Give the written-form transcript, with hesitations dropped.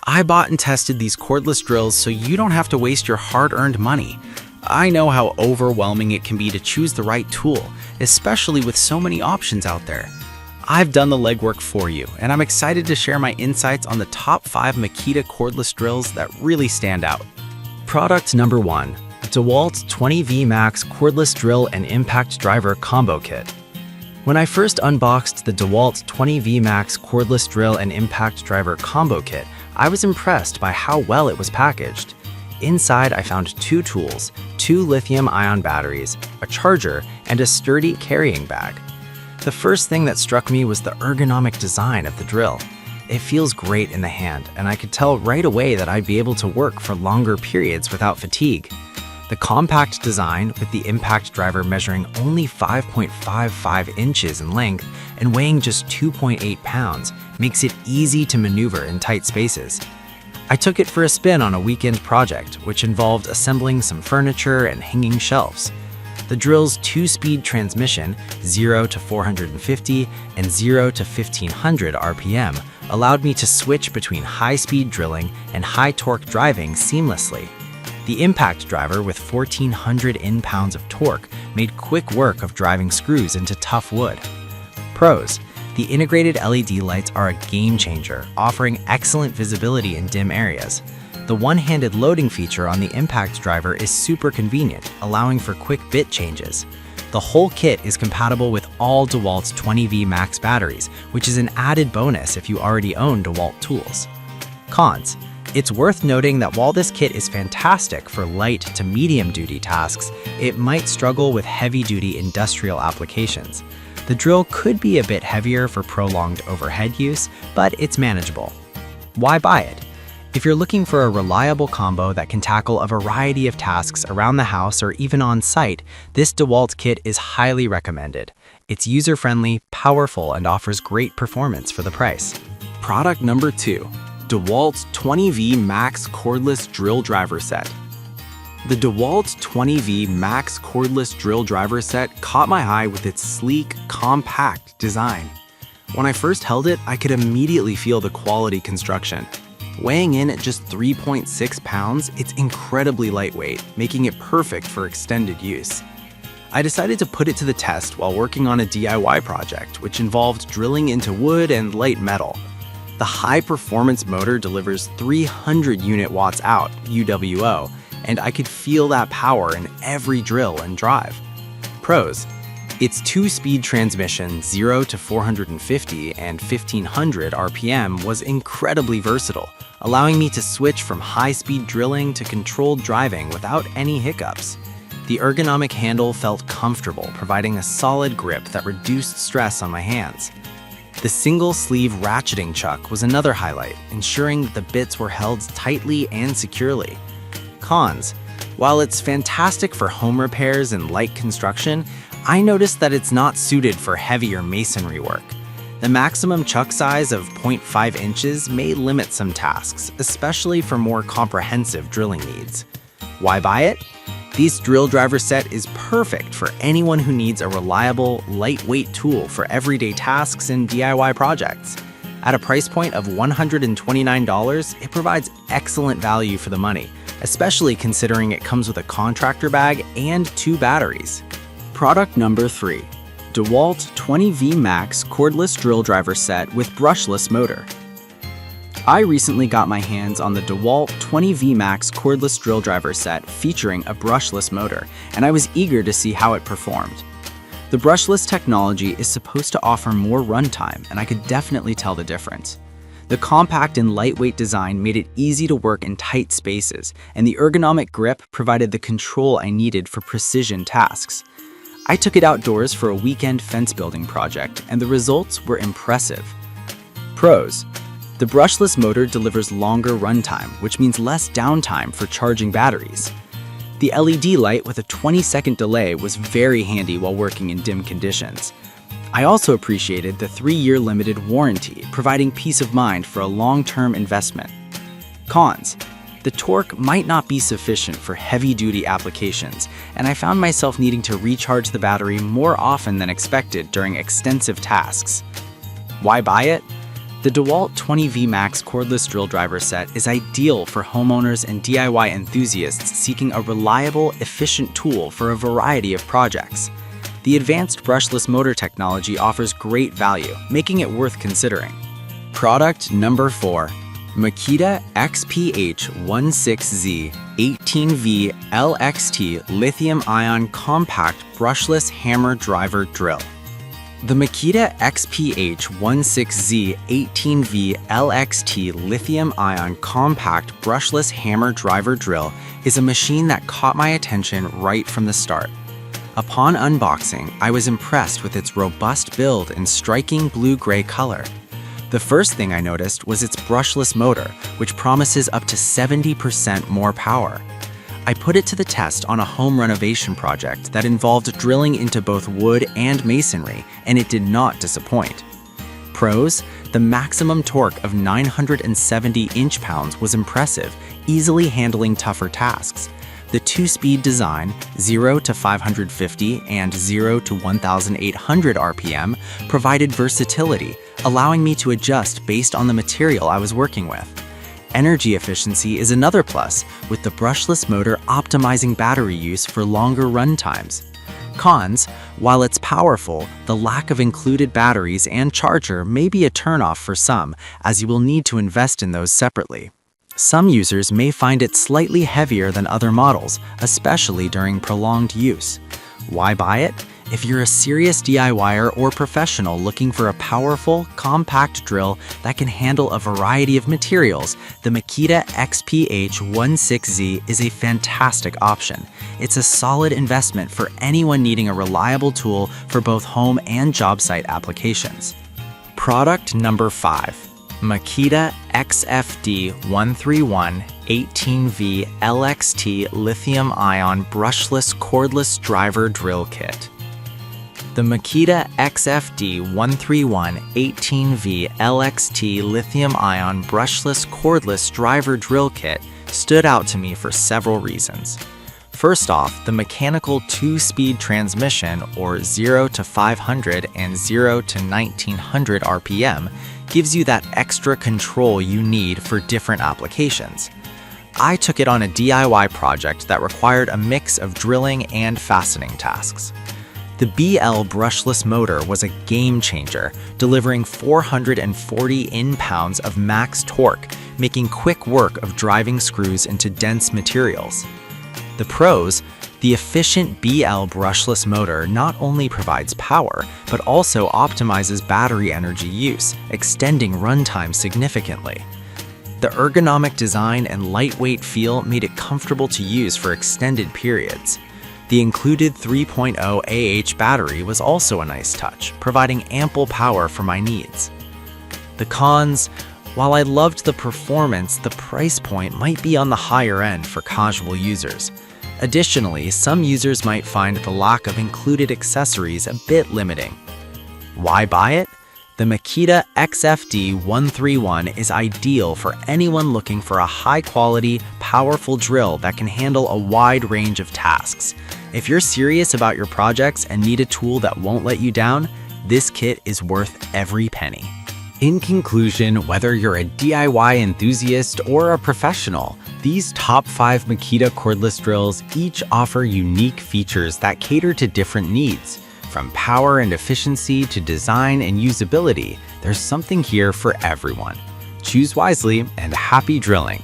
I bought and tested these cordless drills so you don't have to waste your hard-earned money. I know how overwhelming it can be to choose the right tool, especially with so many options out there. I've done the legwork for you, and I'm excited to share my insights on the top 5 Makita cordless drills that really stand out. Product number 1. dewalt 20V Max Cordless Drill and Impact Driver Combo Kit. When I first unboxed the dewalt 20V Max Cordless Drill and Impact Driver Combo Kit, I was impressed by how well it was packaged. Inside, I found 2 tools, 2 lithium-ion batteries, a charger, and a sturdy carrying bag. The first thing that struck me was the ergonomic design of the drill. It feels great in the hand, and I could tell right away that I'd be able to work for longer periods without fatigue. The compact design, with the impact driver measuring only 5.55 inches in length and weighing just 2.8 pounds, makes it easy to maneuver in tight spaces. I took it for a spin on a weekend project, which involved assembling some furniture and hanging shelves. The drill's 2-speed transmission, 0 to 450 and 0 to 1500 RPM, allowed me to switch between high-speed drilling and high-torque driving seamlessly. The impact driver, with 1400 N-pounds of torque, made quick work of driving screws into tough wood. Pros: the integrated LED lights are a game changer, offering excellent visibility in dim areas. The one-handed loading feature on the impact driver is super convenient, allowing for quick bit changes. The whole kit is compatible with all dewalt's 20V Max batteries, which is an added bonus if you already own DeWalt tools. Cons: it's worth noting that while this kit is fantastic for light to medium-duty tasks, it might struggle with heavy-duty industrial applications. The drill could be a bit heavier for prolonged overhead use, but it's manageable. Why buy it? If you're looking for a reliable combo that can tackle a variety of tasks around the house or even on site, this DeWalt kit is highly recommended. It's user-friendly, powerful, and offers great performance for the price. Product number 2. DeWalt 20V Max Cordless Drill Driver Set. The DeWalt 20V Max Cordless Drill Driver Set caught my eye with its sleek, compact design. When I first held it, I could immediately feel the quality construction. Weighing in at just 3.6 pounds, it's incredibly lightweight, making it perfect for extended use. I decided to put it to the test while working on a DIY project, which involved drilling into wood and light metal. The high-performance motor delivers 300 unit watts out, UWO, and I could feel that power in every drill and drive. Pros: its 2-speed transmission, 0 to 450 and 1500 RPM, was incredibly versatile, allowing me to switch from high-speed drilling to controlled driving without any hiccups. The ergonomic handle felt comfortable, providing a solid grip that reduced stress on my hands. The single-sleeve ratcheting chuck was another highlight, ensuring that the bits were held tightly and securely. Cons: while it's fantastic for home repairs and light construction, I noticed that it's not suited for heavier masonry work. The maximum chuck size of 0.5 inches may limit some tasks, especially for more comprehensive drilling needs. Why buy it? This drill driver set is perfect for anyone who needs a reliable, lightweight tool for everyday tasks and DIY projects. At a price point of $129, it provides excellent value for the money, especially considering it comes with a contractor bag and 2 batteries. Product number 3. DeWalt 20V Max Cordless Drill Driver Set with Brushless Motor. I recently got my hands on the DeWalt 20V Max Cordless Drill Driver Set featuring a brushless motor, and I was eager to see how it performed. The brushless technology is supposed to offer more runtime, and I could definitely tell the difference. The compact and lightweight design made it easy to work in tight spaces, and the ergonomic grip provided the control I needed for precision tasks. I took it outdoors for a weekend fence building project, and the results were impressive. Pros: the brushless motor delivers longer runtime, which means less downtime for charging batteries. The LED light with a 20-second delay was very handy while working in dim conditions. I also appreciated the 3-year limited warranty, providing peace of mind for a long-term investment. Cons: the torque might not be sufficient for heavy-duty applications, and I found myself needing to recharge the battery more often than expected during extensive tasks. Why buy it? The dewalt 20V Max cordless drill driver set is ideal for homeowners and DIY enthusiasts seeking a reliable, efficient tool for a variety of projects. The advanced brushless motor technology offers great value, making it worth considering. Product number 4. Makita XPH16Z 18V LXT Lithium-Ion Compact Brushless Hammer Driver Drill. The Makita XPH16Z 18V LXT Lithium-Ion Compact Brushless Hammer Driver Drill is a machine that caught my attention right from the start. Upon unboxing, I was impressed with its robust build and striking blue-gray color. The first thing I noticed was its brushless motor, which promises up to 70% more power. I put it to the test on a home renovation project that involved drilling into both wood and masonry, and it did not disappoint. Pros: the maximum torque of 970 inch-pounds was impressive, easily handling tougher tasks. The two-speed design, 0 to 550 and 0 to 1,800 RPM, provided versatility, allowing me to adjust based on the material I was working with. Energy efficiency is another plus, with the brushless motor optimizing battery use for longer run times. Cons: while it's powerful, the lack of included batteries and charger may be a turnoff for some, as you will need to invest in those separately. Some users may find it slightly heavier than other models, especially during prolonged use. Why buy it? If you're a serious DIYer or professional looking for a powerful, compact drill that can handle a variety of materials, the Makita XPH16Z is a fantastic option. It's a solid investment for anyone needing a reliable tool for both home and job site applications. Product number 5. Makita XFD131 18V LXT Lithium-Ion Brushless Cordless Driver Drill Kit. The Makita XFD131 18V LXT Lithium-Ion Brushless Cordless Driver Drill Kit stood out to me for several reasons. First off, the mechanical 2-speed transmission, or 0 to 500 and 0 to 1900 RPM, gives you that extra control you need for different applications. I took it on a DIY project that required a mix of drilling and fastening tasks. The BL brushless motor was a game changer, delivering 440 in-pounds of max torque, making quick work of driving screws into dense materials. The pros: the efficient BL brushless motor not only provides power, but also optimizes battery energy use, extending runtime significantly. The ergonomic design and lightweight feel made it comfortable to use for extended periods. The included 3.0 AH battery was also a nice touch, providing ample power for my needs. The cons: while I loved the performance, the price point might be on the higher end for casual users. Additionally, some users might find the lack of included accessories a bit limiting. Why buy it? The Makita XFD131 is ideal for anyone looking for a high-quality, powerful drill that can handle a wide range of tasks. If you're serious about your projects and need a tool that won't let you down, this kit is worth every penny. In conclusion, whether you're a DIY enthusiast or a professional, these top 5 Makita cordless drills each offer unique features that cater to different needs. From power and efficiency to design and usability, there's something here for everyone. Choose wisely and happy drilling!